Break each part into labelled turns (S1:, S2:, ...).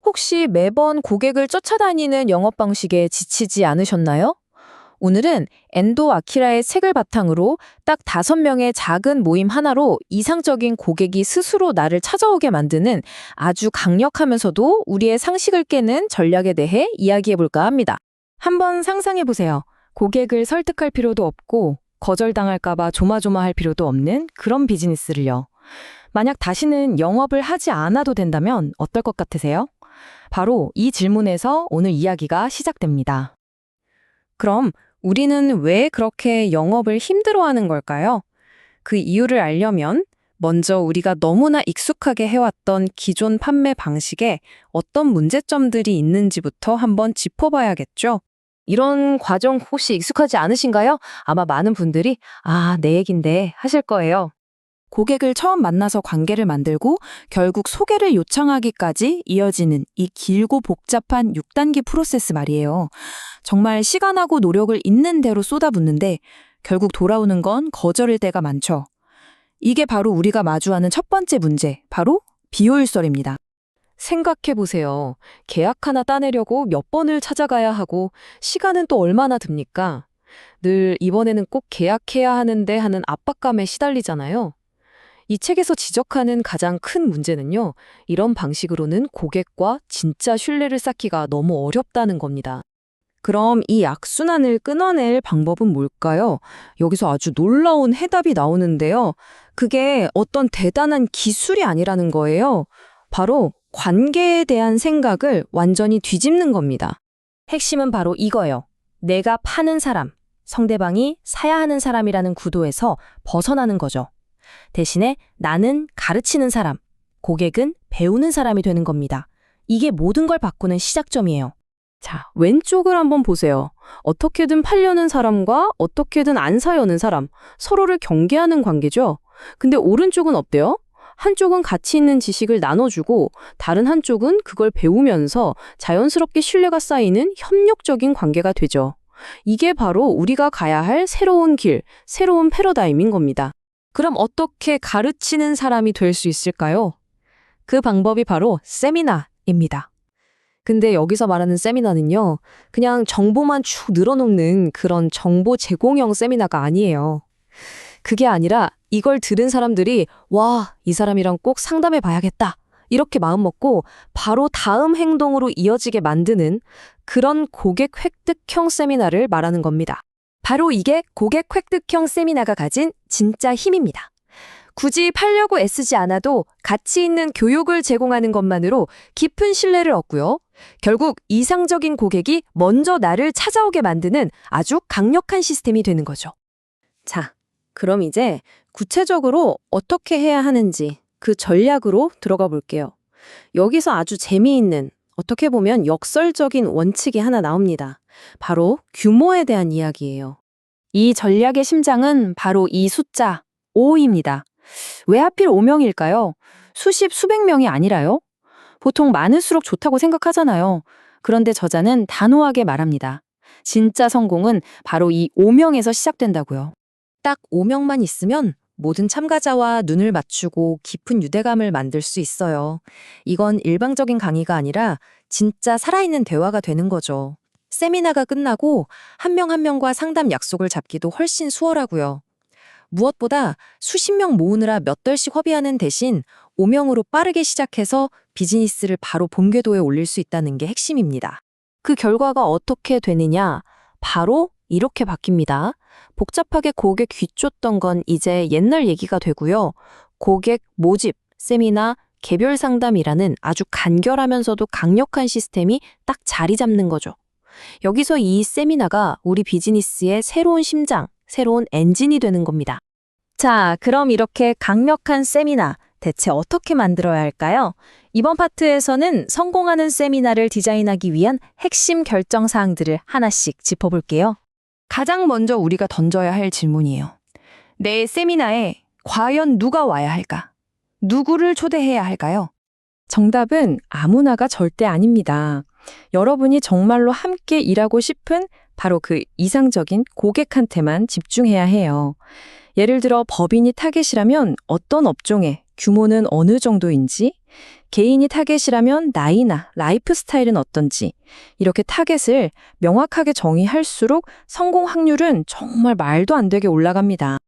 S1: 혹시 매번 고객을 쫓아다니는 영업 방식에 지치지 않으셨나요? 오늘은 엔도 아키라의 책을 바탕으로 딱 5명의 작은 모임 하나로 이상적인 고객이 스스로 나를 찾아오게 만드는 아주 강력하면서도 우리의 상식을 깨는 전략에 대해 이야기해볼까 합니다. 한번 상상해보세요. 고객을 설득할 필요도 없고 거절당할까봐 조마조마할 필요도 없는 그런 비즈니스를요. 만약 다시는 영업을 하지 않아도 된다면 어떨 것 같으세요? 바로 이 질문에서 오늘 이야기가 시작됩니다. 그럼 우리는 왜 그렇게 영업을 힘들어하는 걸까요? 그 이유를 알려면 먼저 우리가 너무나 익숙하게 해왔던 기존 판매 방식에 어떤 문제점들이 있는지부터 한번 짚어봐야겠죠. 이런 과정 혹시 익숙하지 않으신가요? 아마 많은 분들이 내 얘긴데 하실 거예요. 고객을 처음 만나서 관계를 만들고 결국 소개를 요청하기까지 이어지는 이 길고 복잡한 6단계 프로세스 말이에요. 정말 시간하고 노력을 있는 대로 쏟아붓는데 결국 돌아오는 건 거절일 때가 많죠. 이게 바로 우리가 마주하는 첫 번째 문제, 바로 비효율설입니다. 생각해보세요. 계약 하나 따내려고 몇 번을 찾아가야 하고 시간은 또 얼마나 듭니까? 늘 이번에는 꼭 계약해야 하는데 하는 압박감에 시달리잖아요. 이 책에서 지적하는 가장 큰 문제는요, 이런 방식으로는 고객과 진짜 신뢰를 쌓기가 너무 어렵다는 겁니다. 그럼 이 악순환을 끊어낼 방법은 뭘까요? 여기서 아주 놀라운 해답이 나오는데요. 그게 어떤 대단한 기술이 아니라는 거예요. 바로 관계에 대한 생각을 완전히 뒤집는 겁니다. 핵심은 바로 이거예요. 내가 파는 사람, 상대방이 사야 하는 사람이라는 구도에서 벗어나는 거죠. 대신에 나는 가르치는 사람, 고객은 배우는 사람이 되는 겁니다. 이게 모든 걸 바꾸는 시작점이에요. 자, 왼쪽을 한번 보세요. 어떻게든 팔려는 사람과 어떻게든 안 사려는 사람, 서로를 경계하는 관계죠. 근데 오른쪽은 어때요? 한쪽은 가치 있는 지식을 나눠주고 다른 한쪽은 그걸 배우면서 자연스럽게 신뢰가 쌓이는 협력적인 관계가 되죠. 이게 바로 우리가 가야 할 새로운 길, 새로운 패러다임인 겁니다. 그럼 어떻게 가르치는 사람이 될 수 있을까요? 그 방법이 바로 세미나입니다. 근데 여기서 말하는 세미나는요, 그냥 정보만 쭉 늘어놓는 그런 정보 제공형 세미나가 아니에요. 그게 아니라 이걸 들은 사람들이 와, 이 사람이랑 꼭 상담해 봐야겠다. 이렇게 마음먹고 바로 다음 행동으로 이어지게 만드는 그런 고객 획득형 세미나를 말하는 겁니다. 바로 이게 고객 획득형 세미나가 가진 진짜 힘입니다. 굳이 팔려고 애쓰지 않아도 가치 있는 교육을 제공하는 것만으로 깊은 신뢰를 얻고요. 결국 이상적인 고객이 먼저 나를 찾아오게 만드는 아주 강력한 시스템이 되는 거죠. 자, 그럼 이제 구체적으로 어떻게 해야 하는지 그 전략으로 들어가 볼게요. 여기서 아주 재미있는, 어떻게 보면 역설적인 원칙이 하나 나옵니다. 바로 규모에 대한 이야기예요. 이 전략의 심장은 바로 이 숫자 5입니다. 왜 하필 5명일까요? 수십, 수백 명이 아니라요? 보통 많을수록 좋다고 생각하잖아요. 그런데 저자는 단호하게 말합니다. 진짜 성공은 바로 이 5명에서 시작된다고요. 딱 5명만 있으면 모든 참가자와 눈을 맞추고 깊은 유대감을 만들 수 있어요. 이건 일방적인 강의가 아니라 진짜 살아있는 대화가 되는 거죠. 세미나가 끝나고 한 명 한 명과 상담 약속을 잡기도 훨씬 수월하고요. 무엇보다 수십 명 모으느라 몇 달씩 허비하는 대신 5명으로 빠르게 시작해서 비즈니스를 바로 본 궤도에 올릴 수 있다는 게 핵심입니다. 그 결과가 어떻게 되느냐? 바로 이렇게 바뀝니다. 복잡하게 고객 귀쫓던 건 이제 옛날 얘기가 되고요. 고객 모집, 세미나, 개별 상담이라는 아주 간결하면서도 강력한 시스템이 딱 자리 잡는 거죠. 여기서 이 세미나가 우리 비즈니스의 새로운 심장, 새로운 엔진이 되는 겁니다. 자, 그럼 이렇게 강력한 세미나, 대체 어떻게 만들어야 할까요? 이번 파트에서는 성공하는 세미나를 디자인하기 위한 핵심 결정 사항들을 하나씩 짚어볼게요. 가장 먼저 우리가 던져야 할 질문이에요. 내 세미나에 과연 누가 와야 할까? 누구를 초대해야 할까요? 정답은 아무나가 절대 아닙니다. 여러분이 정말로 함께 일하고 싶은 바로 그 이상적인 고객한테만 집중해야 해요. 예를 들어 법인이 타겟이라면 어떤 업종에 규모는 어느 정도인지, 개인이 타겟이라면 나이나 라이프 스타일은 어떤지 이렇게 타겟을 명확하게 정의할수록 성공 확률은 정말 말도 안 되게 올라갑니다.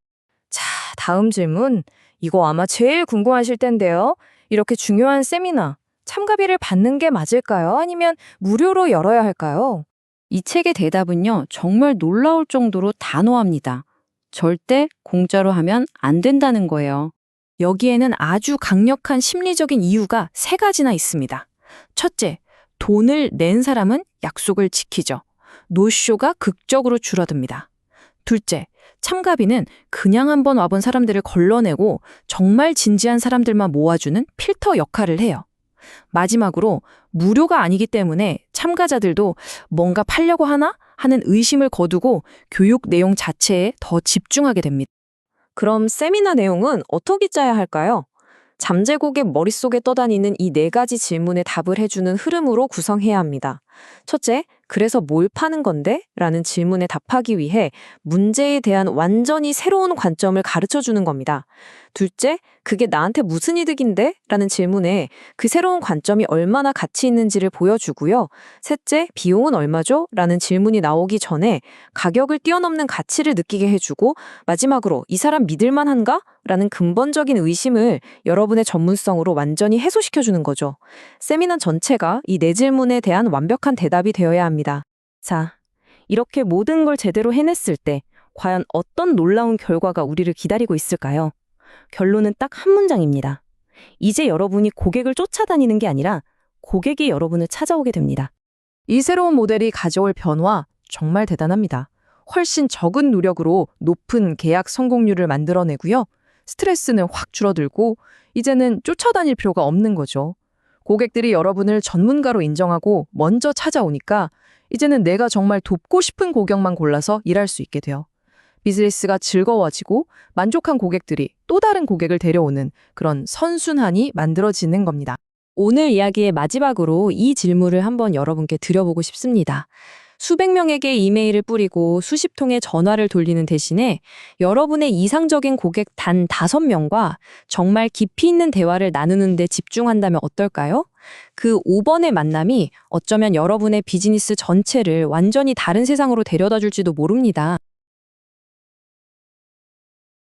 S1: 자, 다음 질문. 이거 아마 제일 궁금하실 텐데요. 이렇게 중요한 세미나, 참가비를 받는 게 맞을까요? 아니면 무료로 열어야 할까요? 이 책의 대답은요, 정말 놀라울 정도로 단호합니다. 절대 공짜로 하면 안 된다는 거예요. 여기에는 아주 강력한 심리적인 이유가 세 가지나 있습니다. 첫째, 돈을 낸 사람은 약속을 지키죠. 노쇼가 극적으로 줄어듭니다. 둘째, 참가비는 그냥 한번 와본 사람들을 걸러내고 정말 진지한 사람들만 모아주는 필터 역할을 해요. 마지막으로 무료가 아니기 때문에 참가자들도 뭔가 팔려고 하나 하는 의심을 거두고 교육 내용 자체에 더 집중하게 됩니다. 그럼 세미나 내용은 어떻게 짜야 할까요? 잠재고객 머릿속에 떠다니는 이 네 가지 질문에 답을 해주는 흐름으로 구성해야 합니다. 첫째, 그래서 뭘 파는 건데? 라는 질문에 답하기 위해 문제에 대한 완전히 새로운 관점을 가르쳐 주는 겁니다. 둘째, 그게 나한테 무슨 이득인데? 라는 질문에 그 새로운 관점이 얼마나 가치 있는지를 보여주고요. 셋째, 비용은 얼마죠? 라는 질문이 나오기 전에 가격을 뛰어넘는 가치를 느끼게 해주고 마지막으로 이 사람 믿을만한가? 라는 근본적인 의심을 여러분의 전문성으로 완전히 해소시켜주는 거죠. 세미나 전체가 이 네 질문에 대한 완벽한 대답이 되어야 합니다. 자, 이렇게 모든 걸 제대로 해냈을 때 과연 어떤 놀라운 결과가 우리를 기다리고 있을까요? 결론은 딱 한 문장입니다. 이제 여러분이 고객을 쫓아다니는 게 아니라 고객이 여러분을 찾아오게 됩니다. 이 새로운 모델이 가져올 변화 정말 대단합니다. 훨씬 적은 노력으로 높은 계약 성공률을 만들어내고요. 스트레스는 확 줄어들고 이제는 쫓아다닐 필요가 없는 거죠. 고객들이 여러분을 전문가로 인정하고 먼저 찾아오니까 이제는 내가 정말 돕고 싶은 고객만 골라서 일할 수 있게 돼요. 비즈니스가 즐거워지고 만족한 고객들이 또 다른 고객을 데려오는 그런 선순환이 만들어지는 겁니다. 오늘 이야기의 마지막으로 이 질문을 한번 여러분께 드려보고 싶습니다. 수백 명에게 이메일을 뿌리고 수십 통의 전화를 돌리는 대신에 여러분의 이상적인 고객 단 5명과 정말 깊이 있는 대화를 나누는 데 집중한다면 어떨까요? 그 5번의 만남이 어쩌면 여러분의 비즈니스 전체를 완전히 다른 세상으로 데려다 줄지도 모릅니다.